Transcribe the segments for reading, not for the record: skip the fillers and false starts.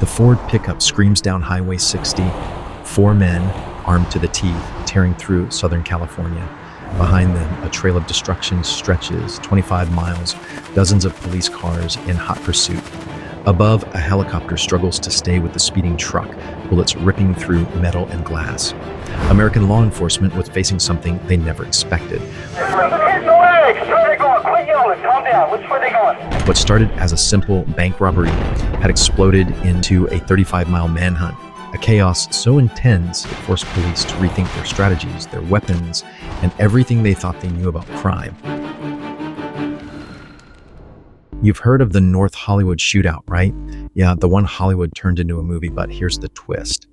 The Ford pickup screams down Highway 60, four men, armed to the teeth, tearing through Southern California. Behind them, a trail of destruction stretches 25 miles, dozens of police cars in hot pursuit. Above, a helicopter struggles to stay with the speeding truck, bullets ripping through metal and glass. American law enforcement was facing something they never expected. What started as a simple bank robbery had exploded into a 35-mile manhunt, a chaos so intense it forced police to rethink their strategies, their weapons, and everything they thought they knew about crime. You've heard of the North Hollywood shootout, right? Yeah, the one Hollywood turned into a movie, but here's the twist.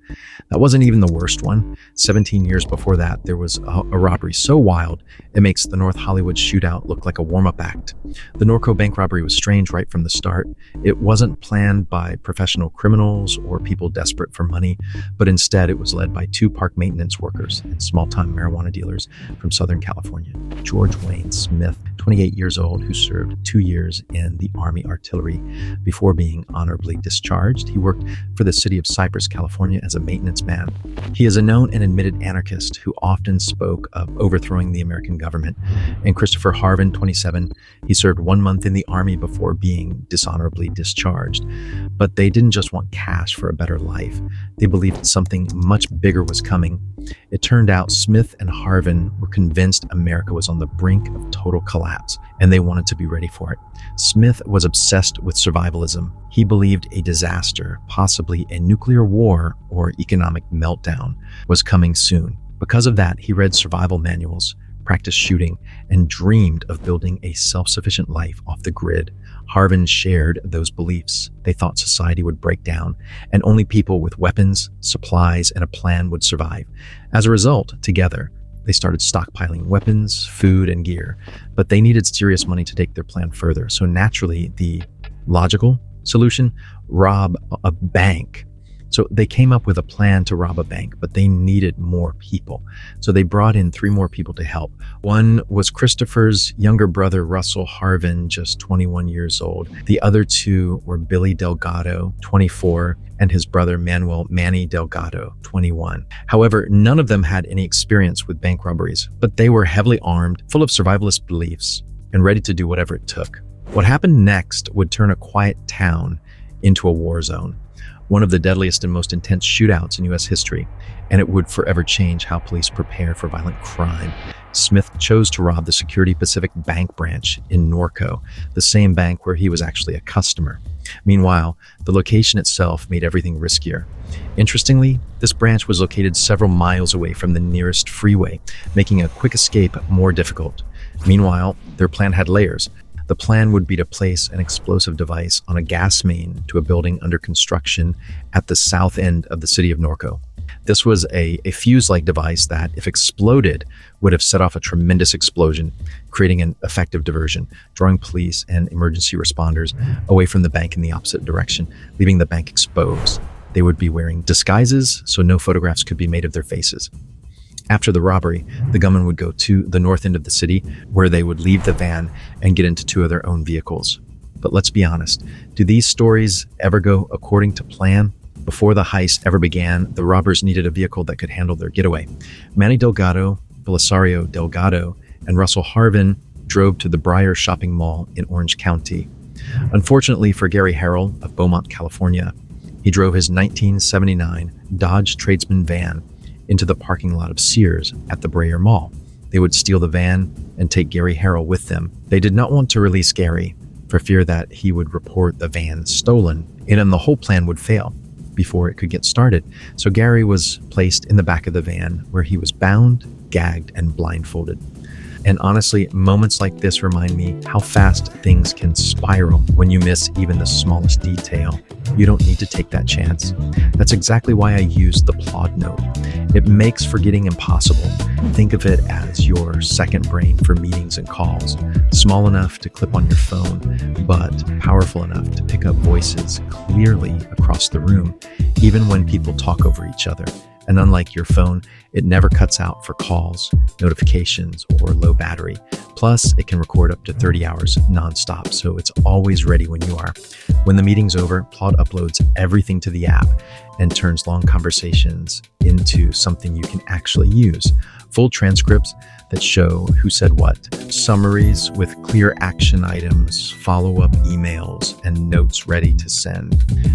That wasn't even the worst one. 17 years before that, there was a robbery so wild, it makes the North Hollywood shootout look like a warm-up act. The Norco bank robbery was strange right from the start. It wasn't planned by professional criminals or people desperate for money, but instead it was led by two park maintenance workers and small-time marijuana dealers from Southern California. George Wayne Smith, 28 years old, who served 2 years in the Army Artillery before being honorably discharged. He worked for the city of Cypress, California as a maintenance man. He is a known and admitted anarchist who often spoke of overthrowing the American government. And Christopher Harvin, 27, he served 1 month in the Army before being dishonorably discharged. But they didn't just want cash for a better life. They believed something much bigger was coming. It turned out Smith and Harvin were convinced America was on the brink of total collapse, and they wanted to be ready for it. Smith was obsessed with survivalism. He believed a disaster, possibly a nuclear war or economic meltdown, was coming soon. Because of that, he read survival manuals, practiced shooting, and dreamed of building a self-sufficient life off the grid. Harvin shared those beliefs. They thought society would break down, and only people with weapons, supplies, and a plan would survive. As a result, together, they started stockpiling weapons, food, and gear, but they needed serious money to take their plan further. So naturally, the logical solution, rob a bank. So they came up with a plan to rob a bank, but they needed more people. So they brought in 3 more people to help. One was Christopher's younger brother, Russell Harvin, just 21 years old. The other 2 were Billy Delgado, 24, and his brother Manuel Manny Delgado, 21. However, none of them had any experience with bank robberies, but they were heavily armed, full of survivalist beliefs, and ready to do whatever it took. What happened next would turn a quiet town into a war zone, one of the deadliest and most intense shootouts in U.S. history, and it would forever change how police prepare for violent crime. Smith chose to rob the Security Pacific Bank branch in Norco, the same bank where he was actually a customer. Meanwhile, the location itself made everything riskier. Interestingly, this branch was located several miles away from the nearest freeway, making a quick escape more difficult. Meanwhile, their plan had layers. The plan would be to place an explosive device on a gas main to a building under construction at the south end of the city of Norco. This was a fuse-like device that, if exploded, would have set off a tremendous explosion, creating an effective diversion, drawing police and emergency responders away from the bank in the opposite direction, leaving the bank exposed. They would be wearing disguises, so no photographs could be made of their faces. After the robbery, the gunmen would go to the north end of the city, where they would leave the van and get into 2 of their own vehicles. But let's be honest, do these stories ever go according to plan? Before the heist ever began, the robbers needed a vehicle that could handle their getaway. Manny Delgado, Belisario Delgado, and Russell Harvin drove to the Briar Shopping Mall in Orange County. Unfortunately for Gary Harrell of Beaumont, California, he drove his 1979 Dodge Tradesman van into the parking lot of Sears at the Briar Mall. They would steal the van and take Gary Harrell with them. They did not want to release Gary for fear that he would report the van stolen, and the whole plan would fail before it could get started. So Gary was placed in the back of the van, where he was bound, gagged, and blindfolded. And honestly, moments like this remind me how fast things can spiral when you miss even the smallest detail. You don't need to take that chance. That's exactly why I use the PLAUD note. It makes forgetting impossible. Think of it as your second brain for meetings and calls. Small enough to clip on your phone, but powerful enough to pick up voices clearly across the room, even when people talk over each other. And unlike your phone, it never cuts out for calls, notifications, or low battery. Plus, it can record up to 30 hours nonstop, so it's always ready when you are. When the meeting's over, PLAUD uploads everything to the app and turns long conversations into something you can actually use. Full transcripts that show who said what, summaries with clear action items, follow-up emails, and notes ready to send.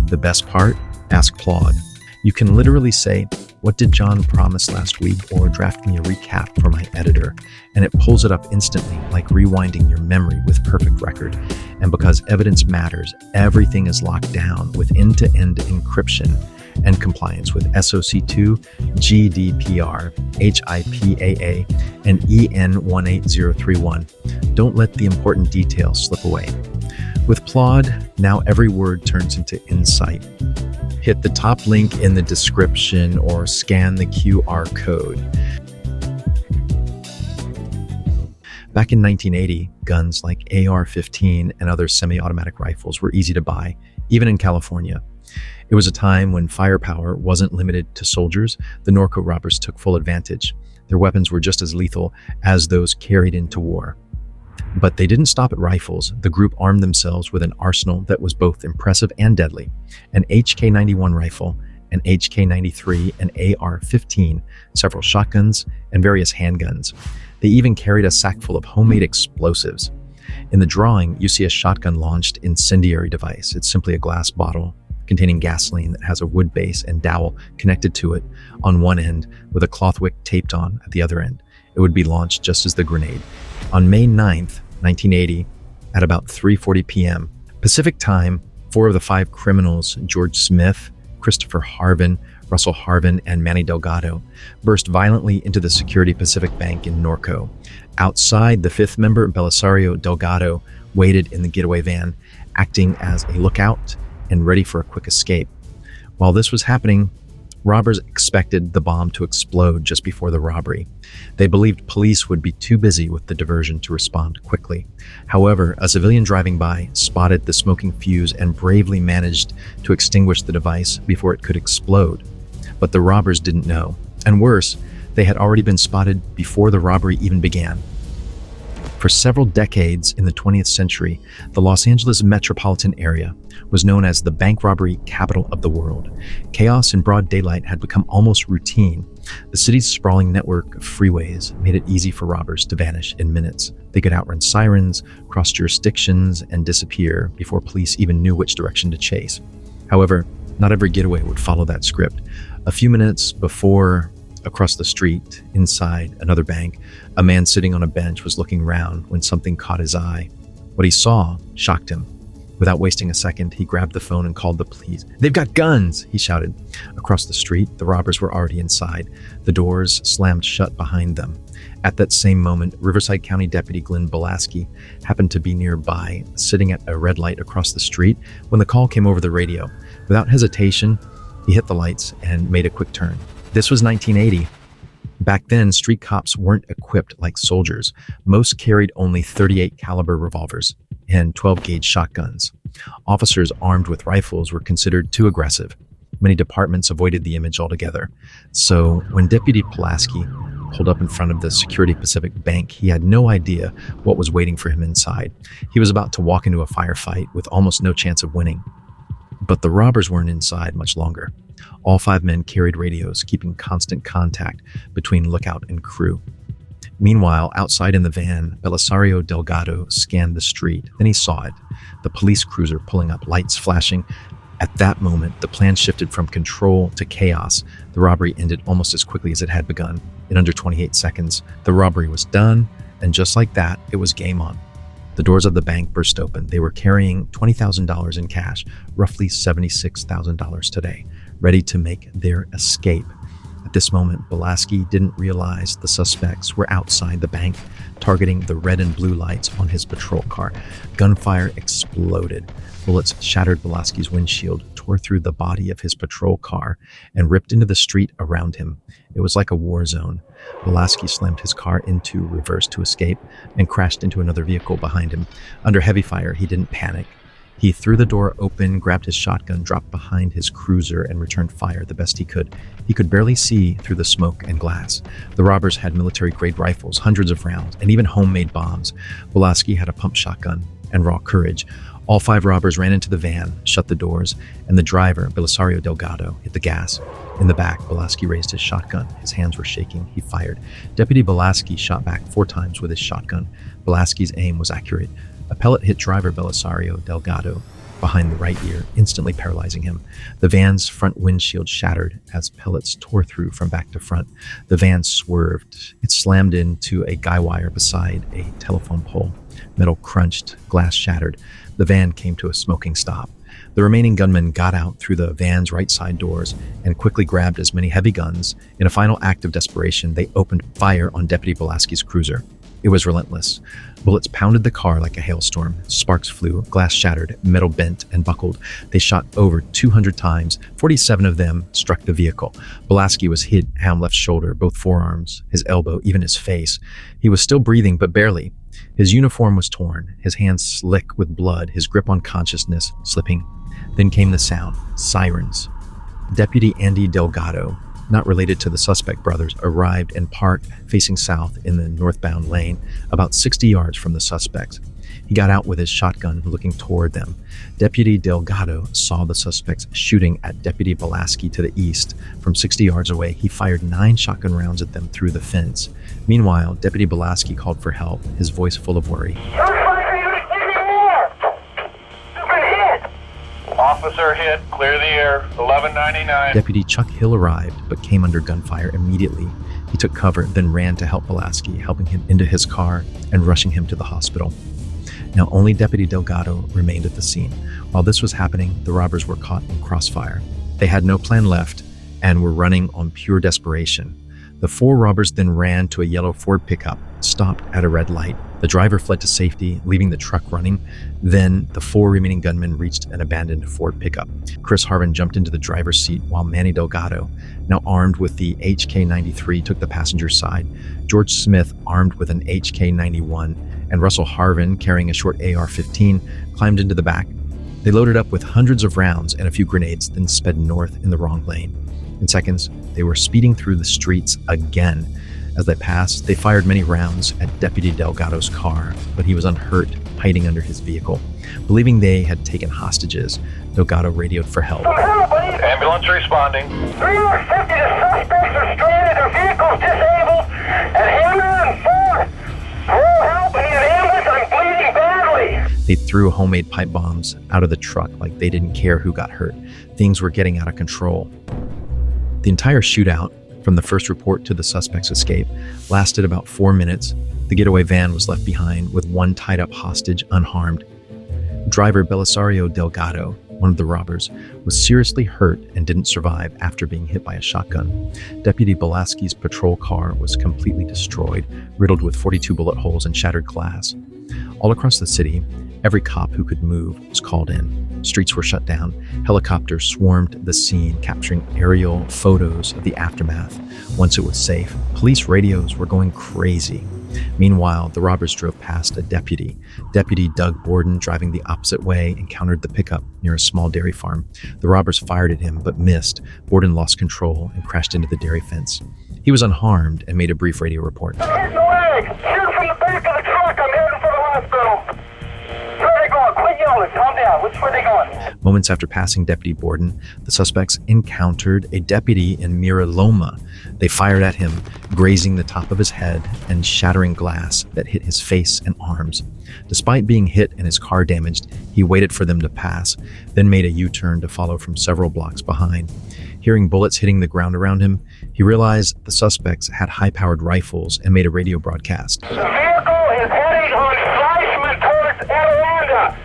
The best part? Ask PLAUD. You can literally say, "What did John promise last week?" or "Draft me a recap for my editor," and it pulls it up instantly, like rewinding your memory with perfect record. And because evidence matters, everything is locked down with end-to-end encryption and compliance with SOC2, GDPR, HIPAA, and EN 18031. Don't let the important details slip away. With PLAUD, now every word turns into insight. Hit the top link in the description or scan the QR code. Back in 1980, guns like AR-15 and other semi-automatic rifles were easy to buy, even in California. It was a time when firepower wasn't limited to soldiers. The Norco robbers took full advantage. Their weapons were just as lethal as those carried into war. But they didn't stop at rifles. The group armed themselves with an arsenal that was both impressive and deadly. An HK-91 rifle, an HK-93, an AR-15, several shotguns, and various handguns. They even carried a sack full of homemade explosives. In the drawing, you see a shotgun-launched incendiary device. It's simply a glass bottle containing gasoline that has a wood base and dowel connected to it on one end with a cloth wick taped on at the other end. It would be launched just as the grenade. On May 9th, 1980, at about 3:40 p.m. Pacific time, 4 of the 5 criminals, George Smith, Christopher Harvin, Russell Harvin, and Manny Delgado, burst violently into the Security Pacific Bank in Norco. Outside, the 5th member, Belisario Delgado, waited in the getaway van, acting as a lookout and ready for a quick escape. While this was happening, robbers expected the bomb to explode just before the robbery. They believed police would be too busy with the diversion to respond quickly. However, a civilian driving by spotted the smoking fuse and bravely managed to extinguish the device before it could explode. But the robbers didn't know. And worse, they had already been spotted before the robbery even began. For several decades in the 20th century, the Los Angeles metropolitan area was known as the bank robbery capital of the world. Chaos in broad daylight had become almost routine. The city's sprawling network of freeways made it easy for robbers to vanish in minutes. They could outrun sirens, cross jurisdictions, and disappear before police even knew which direction to chase. However, not every getaway would follow that script. A few minutes before, across the street, inside another bank, a man sitting on a bench was looking round when something caught his eye. What he saw shocked him. Without wasting a second, he grabbed the phone and called the police. "They've got guns!" he shouted. Across the street, the robbers were already inside. The doors slammed shut behind them. At that same moment, Riverside County Deputy Glenn Belaski happened to be nearby, sitting at a red light across the street when the call came over the radio. Without hesitation, he hit the lights and made a quick turn. This was 1980. Back then, street cops weren't equipped like soldiers. Most carried only .38 caliber revolvers and 12-gauge shotguns. Officers armed with rifles were considered too aggressive. Many departments avoided the image altogether. So when Deputy Pulaski pulled up in front of the Security Pacific Bank, he had no idea what was waiting for him inside. He was about to walk into a firefight with almost no chance of winning. But the robbers weren't inside much longer. All 5 men carried radios, keeping constant contact between lookout and crew. Meanwhile, outside in the van, Belisario Delgado scanned the street. Then he saw it, the police cruiser pulling up, lights flashing. At that moment, the plan shifted from control to chaos. The robbery ended almost as quickly as it had begun. In under 28 seconds, the robbery was done, and just like that, it was game on. The doors of the bank burst open. They were carrying $20,000 in cash, roughly $76,000 today, ready to make their escape. At this moment, Belaski didn't realize the suspects were outside the bank, targeting the red and blue lights on his patrol car. Gunfire exploded. Bullets shattered Belaski's windshield, tore through the body of his patrol car, and ripped into the street around him. It was like a war zone. Belaski slammed his car into reverse to escape and crashed into another vehicle behind him. Under heavy fire, he didn't panic. He threw the door open, grabbed his shotgun, dropped behind his cruiser, and returned fire the best he could. He could barely see through the smoke and glass. The robbers had military-grade rifles, hundreds of rounds, and even homemade bombs. Pulaski had a pump shotgun and raw courage. All 5 robbers ran into the van, shut the doors, and the driver, Belisario Delgado, hit the gas. In the back, Pulaski raised his shotgun. His hands were shaking. He fired. Deputy Pulaski shot back 4 times with his shotgun. Pulaski's aim was accurate. A pellet hit driver Belisario Delgado behind the right ear, instantly paralyzing him. The van's front windshield shattered as pellets tore through from back to front. The van swerved. It slammed into a guy wire beside a telephone pole. Metal crunched, glass shattered. The van came to a smoking stop. The remaining gunmen got out through the van's right side doors and quickly grabbed as many heavy guns. In a final act of desperation, they opened fire on Deputy Pulaski's cruiser. It was relentless. Bullets pounded the car like a hailstorm. Sparks flew, glass shattered, metal bent and buckled. They shot over 200 times. 47 of them struck the vehicle. Pulaski was hit ham left shoulder, both forearms, his elbow, even his face. He was still breathing, but barely. His uniform was torn, his hands slick with blood, his grip on consciousness slipping. Then came the sound, sirens. Deputy Andy Delgado, not related to the suspect brothers, arrived and parked facing south in the northbound lane, about 60 yards from the suspects. He got out with his shotgun, looking toward them. Deputy Delgado saw the suspects shooting at Deputy Pulaski to the east. From 60 yards away, he fired 9 shotgun rounds at them through the fence. Meanwhile, Deputy Pulaski called for help, his voice full of worry. Officer hit, clear the air, 1199. Deputy Chuck Hill arrived, but came under gunfire immediately. He took cover, then ran to help Pulaski, helping him into his car and rushing him to the hospital. Now only Deputy Delgado remained at the scene. While this was happening, the robbers were caught in crossfire. They had no plan left and were running on pure desperation. The 4 robbers then ran to a yellow Ford pickup, stopped at a red light. The driver fled to safety, leaving the truck running. Then the 4 remaining gunmen reached an abandoned Ford pickup. Chris Harvin jumped into the driver's seat while Manny Delgado, now armed with the HK-93, took the passenger side. George Smith, armed with an HK-91, and Russell Harvin, carrying a short AR-15, climbed into the back. They loaded up with hundreds of rounds and a few grenades, then sped north in the wrong lane. In seconds, they were speeding through the streets again. As they passed, they fired many rounds at Deputy Delgado's car, but he was unhurt, hiding under his vehicle. Believing they had taken hostages, Delgado radioed for help. Ambulance responding. 350 suspects are stranded, their vehicles disabled, and Hammer and Ford. Hello, help, I need an ambulance, I'm bleeding badly. They threw homemade pipe bombs out of the truck like they didn't care who got hurt. Things were getting out of control. The entire shootout, from the first report to the suspect's escape, lasted about 4 minutes. The getaway van was left behind with 1 tied-up hostage unharmed. Driver Belisario Delgado, one of the robbers, was seriously hurt and didn't survive after being hit by a shotgun. Deputy Pulaski's patrol car was completely destroyed, riddled with 42 bullet holes and shattered glass. All across the city, every cop who could move was called in. Streets were shut down. Helicopters swarmed the scene, capturing aerial photos of the aftermath. Once it was safe, police radios were going crazy. Meanwhile, the robbers drove past a deputy. Deputy Doug Borden, driving the opposite way, encountered the pickup near a small dairy farm. The robbers fired at him, but missed. Borden lost control and crashed into the dairy fence. He was unharmed and made a brief radio report. I'm hitting the leg. Shoot from the back of the truck. I'm heading for the hospital. Where are they going? Quit yelling. Calm down. Which way are they going? Moments after passing Deputy Borden, the suspects encountered a deputy in Mira Loma. They fired at him, grazing the top of his head and shattering glass that hit his face and arms. Despite being hit and his car damaged, he waited for them to pass, then made a U-turn to follow from several blocks behind. Hearing bullets hitting the ground around him, he realized the suspects had high-powered rifles and made a radio broadcast. The vehicle is heading on Fleischman towards Atlanta.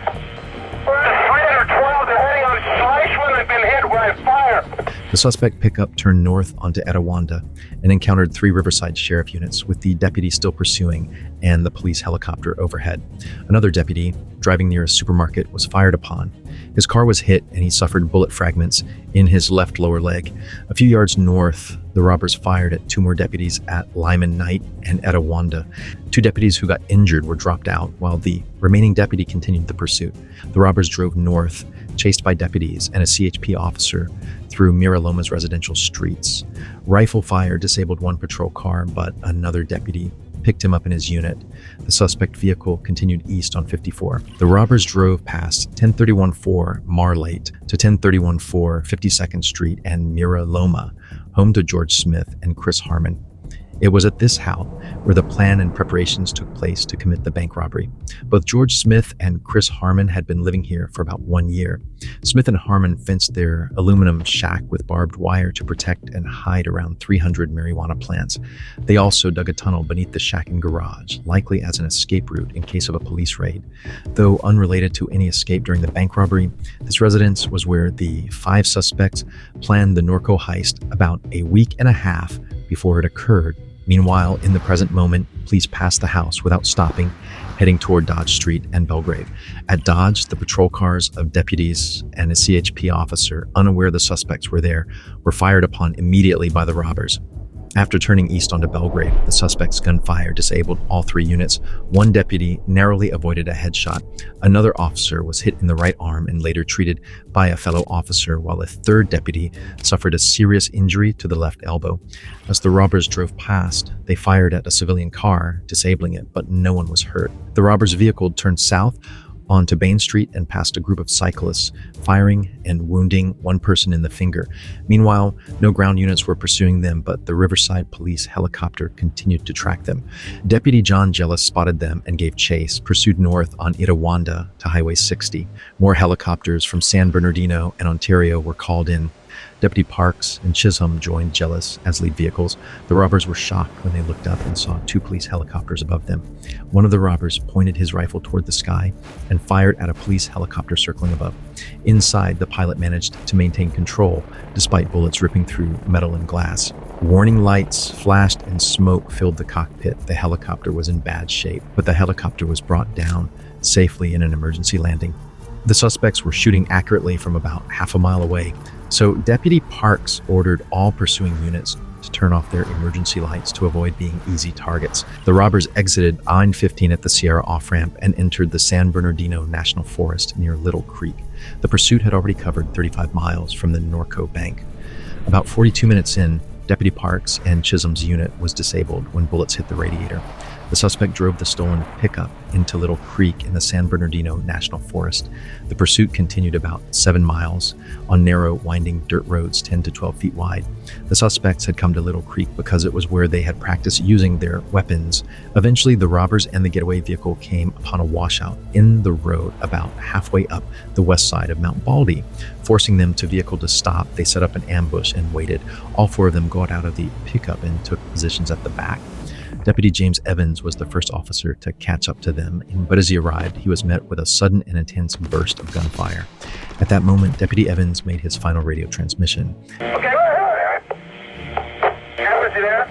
We're at 312. They're heading on Fleischman. They've been hit by fire. The suspect pickup turned north onto Etowanda and encountered 3 Riverside Sheriff units, with the deputy still pursuing and the police helicopter overhead. Another deputy, driving near a supermarket, was fired upon. His car was hit and he suffered bullet fragments in his left lower leg. A few yards north, the robbers fired at 2 more deputies at Lyman Knight and Etowanda. 2 deputies who got injured were dropped out, while the remaining deputy continued the pursuit. The robbers drove north, chased by deputies and a CHP officer through Mira Loma's residential streets. Rifle fire disabled 1 patrol car, but another deputy picked him up in his unit. The suspect vehicle continued east on 54. The robbers drove past 1031-4 Marlate to 1031-4 52nd Street and Mira Loma, home to George Smith and Chris Harmon. It was at this house where the plan and preparations took place to commit the bank robbery. Both George Smith and Chris Harmon had been living here for about 1 year. Smith and Harmon fenced their aluminum shack with barbed wire to protect and hide around 300 marijuana plants. They also dug a tunnel beneath the shack and garage, likely as an escape route in case of a police raid. Though unrelated to any escape during the bank robbery, this residence was where the 5 suspects planned the Norco heist about a week and a half before it occurred. Meanwhile, in the present moment, police passed the house without stopping, heading toward Dodge Street and Belgrave. At Dodge, the patrol cars of deputies and a CHP officer, unaware the suspects were there, were fired upon immediately by the robbers. After turning east onto Belgrave, the suspect's gunfire disabled all 3 units. 1 deputy narrowly avoided a headshot. Another officer was hit in the right arm and later treated by a fellow officer, while a 3rd deputy suffered a serious injury to the left elbow. As the robbers drove past, they fired at a civilian car, disabling it, but no one was hurt. The robbers' vehicle turned south onto Bain Street and past a group of cyclists, firing and wounding 1 person in the finger. Meanwhile, no ground units were pursuing them, but the Riverside Police helicopter continued to track them. Deputy John Jellis spotted them and gave chase, pursued north on Itawanda to Highway 60. More helicopters from San Bernardino and Ontario were called in. Deputy Parks and Chisholm joined Jellis as lead vehicles. The robbers were shocked when they looked up and saw 2 police helicopters above them. One of the robbers pointed his rifle toward the sky and fired at a police helicopter circling above. Inside, the pilot managed to maintain control despite bullets ripping through metal and glass. Warning lights flashed and smoke filled the cockpit. The helicopter was in bad shape, but the helicopter was brought down safely in an emergency landing. The suspects were shooting accurately from about half a mile away, so Deputy Parks ordered all pursuing units to turn off their emergency lights to avoid being easy targets. The robbers exited I-15 at the Sierra off-ramp and entered the San Bernardino National Forest near Little Creek. The pursuit had already covered 35 miles from the Norco Bank. About 42 minutes in, Deputy Parks and Chisholm's unit was disabled when bullets hit the radiator. The suspect drove the stolen pickup into Little Creek in the San Bernardino National Forest. The pursuit continued about 7 miles on narrow, winding dirt roads 10 to 12 feet wide. The suspects had come to Little Creek because it was where they had practiced using their weapons. Eventually, the robbers and the getaway vehicle came upon a washout in the road about halfway up the west side of Mount Baldy. Forcing them to vehicle to stop, they set up an ambush and waited. All 4 of them got out of the pickup and took positions at the back. Deputy James Evans was the first officer to catch up to them, but as he arrived, he was met with a sudden and intense burst of gunfire. At that moment, Deputy Evans made his final radio transmission. Okay, Evans, you there?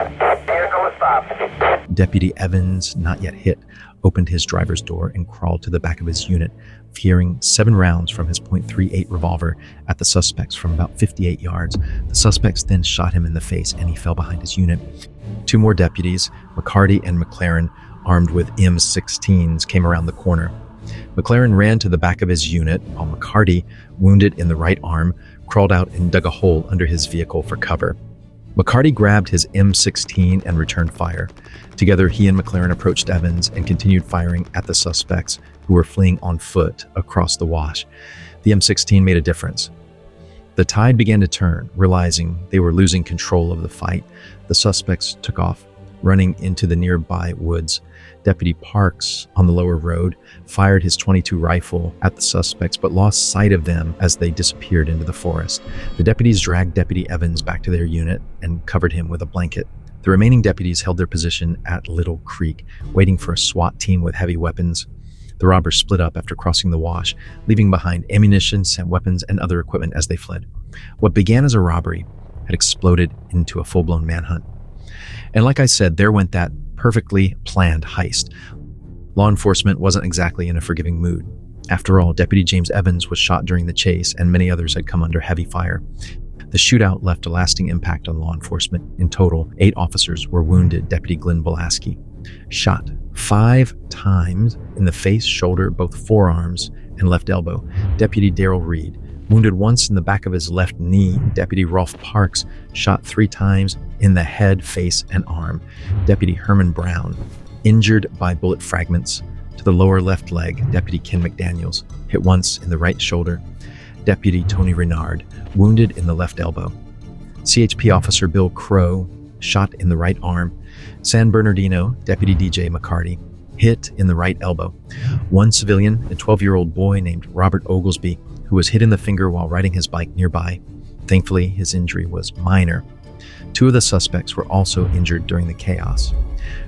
Vehicle is stopped. Deputy Evans, not yet hit, opened his driver's door and crawled to the back of his unit, firing 7 rounds from his .38 revolver at the suspects from about 58 yards. The suspects then shot him in the face and he fell behind his unit. 2 more deputies, McCarty and McLaren, armed with M16s, came around the corner. McLaren ran to the back of his unit, while McCarty, wounded in the right arm, crawled out and dug a hole under his vehicle for cover. McCarty grabbed his M16 and returned fire. Together, he and McLaren approached Evans and continued firing at the suspects who were fleeing on foot across the wash. The M16 made a difference. The tide began to turn. Realizing they were losing control of the fight, the suspects took off, running into the nearby woods. Deputy Parks, on the lower road, fired his .22 rifle at the suspects but lost sight of them as they disappeared into the forest. The deputies dragged Deputy Evans back to their unit and covered him with a blanket. The remaining deputies held their position at Little Creek, waiting for a SWAT team with heavy weapons. The robbers split up after crossing the wash, leaving behind ammunition, weapons, and other equipment as they fled. What began as a robbery had exploded into a full-blown manhunt. And like I said, there went that perfectly planned heist. Law enforcement wasn't exactly in a forgiving mood. After all, Deputy James Evans was shot during the chase, and many others had come under heavy fire. The shootout left a lasting impact on law enforcement. In total, 8 officers were wounded. Deputy Glenn Belaski, shot 5 times in the face, shoulder, both forearms, and left elbow. Deputy Darrell Reed, wounded once in the back of his left knee. Deputy Rolf Parks, shot 3 times in the head, face, and arm. Deputy Herman Brown, injured by bullet fragments to the lower left leg. Deputy Ken McDaniels, hit once in the right shoulder. Deputy Tony Renard, wounded in the left elbow. CHP Officer Bill Crow, shot in the right arm. San Bernardino, Deputy DJ McCarty, hit in the right elbow. One civilian, a 12-year-old boy named Robert Oglesby, who was hit in the finger while riding his bike nearby. Thankfully, his injury was minor. 2 of the suspects were also injured during the chaos.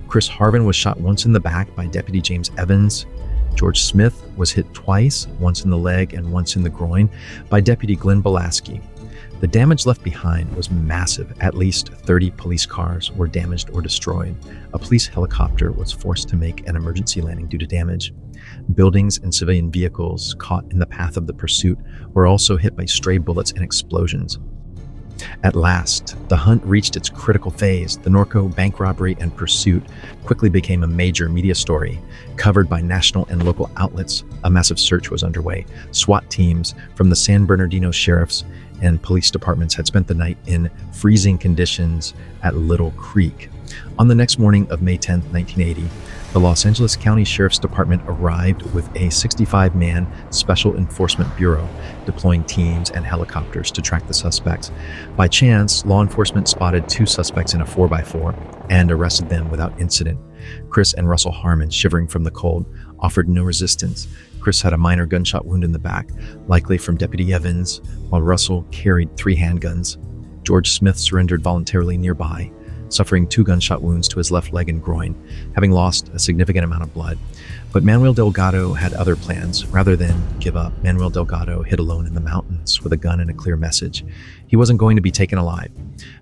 Chris Harvin was shot once in the back by Deputy James Evans. George Smith was hit twice, once in the leg and once in the groin, by Deputy Glenn Belaski. The damage left behind was massive. At least 30 police cars were damaged or destroyed. A police helicopter was forced to make an emergency landing due to damage. Buildings and civilian vehicles caught in the path of the pursuit were also hit by stray bullets and explosions. At last, the hunt reached its critical phase. The Norco bank robbery and pursuit quickly became a major media story, covered by national and local outlets. A massive search was underway. SWAT teams from the San Bernardino sheriffs and police departments had spent the night in freezing conditions at Little Creek. On the next morning of May 10, 1980, the Los Angeles County Sheriff's Department arrived with a 65-man Special Enforcement Bureau, deploying teams and helicopters to track the suspects. By chance, law enforcement spotted 2 suspects in a 4x4 and arrested them without incident. Chris and Russell Harmon, shivering from the cold, offered no resistance. Chris had a minor gunshot wound in the back, likely from Deputy Evans, while Russell carried 3 handguns. George Smith surrendered voluntarily nearby, suffering 2 gunshot wounds to his left leg and groin, having lost a significant amount of blood. But Manuel Delgado had other plans. Rather than give up, Manuel Delgado hid alone in the mountains with a gun and a clear message. He wasn't going to be taken alive.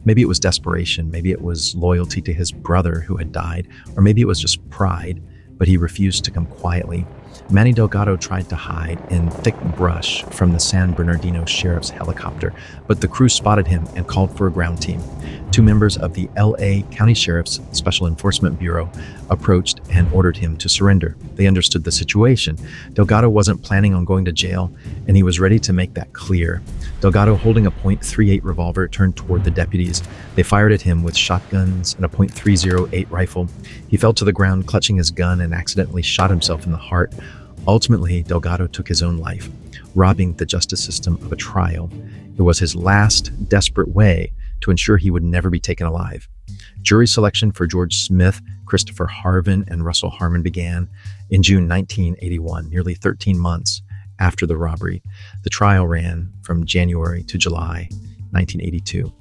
Maybe it was desperation, maybe it was loyalty to his brother who had died, or maybe it was just pride, but he refused to come quietly. Manny Delgado tried to hide in thick brush from the San Bernardino Sheriff's helicopter, but the crew spotted him and called for a ground team. 2 members of the LA County Sheriff's Special Enforcement Bureau approached and ordered him to surrender. They understood the situation. Delgado wasn't planning on going to jail, and he was ready to make that clear. Delgado, holding a .38 revolver, turned toward the deputies. They fired at him with shotguns and a .308 rifle. He fell to the ground, clutching his gun, and accidentally shot himself in the heart. Ultimately, Delgado took his own life, robbing the justice system of a trial. It was his last desperate way to ensure he would never be taken alive. Jury selection for George Smith, Christopher Harvin, and Russell Harmon began in June 1981, nearly 13 months after the robbery. The trial ran from January to July 1982.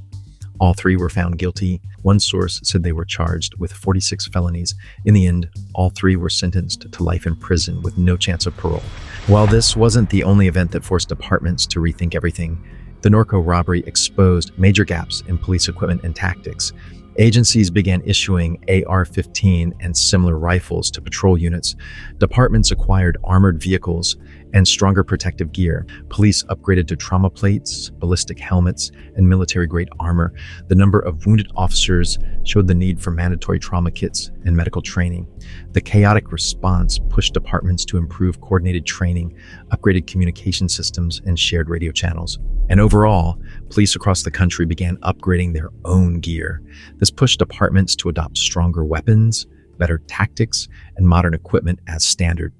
All 3 were found guilty. One source said they were charged with 46 felonies. In the end, all 3 were sentenced to life in prison with no chance of parole. While this wasn't the only event that forced departments to rethink everything, the Norco robbery exposed major gaps in police equipment and tactics. Agencies began issuing AR-15 and similar rifles to patrol units. Departments acquired armored vehicles and stronger protective gear. Police upgraded to trauma plates, ballistic helmets, and military-grade armor. The number of wounded officers showed the need for mandatory trauma kits and medical training. The chaotic response pushed departments to improve coordinated training, upgraded communication systems, and shared radio channels. And overall, police across the country began upgrading their own gear. This pushed departments to adopt stronger weapons, better tactics, and modern equipment as standard.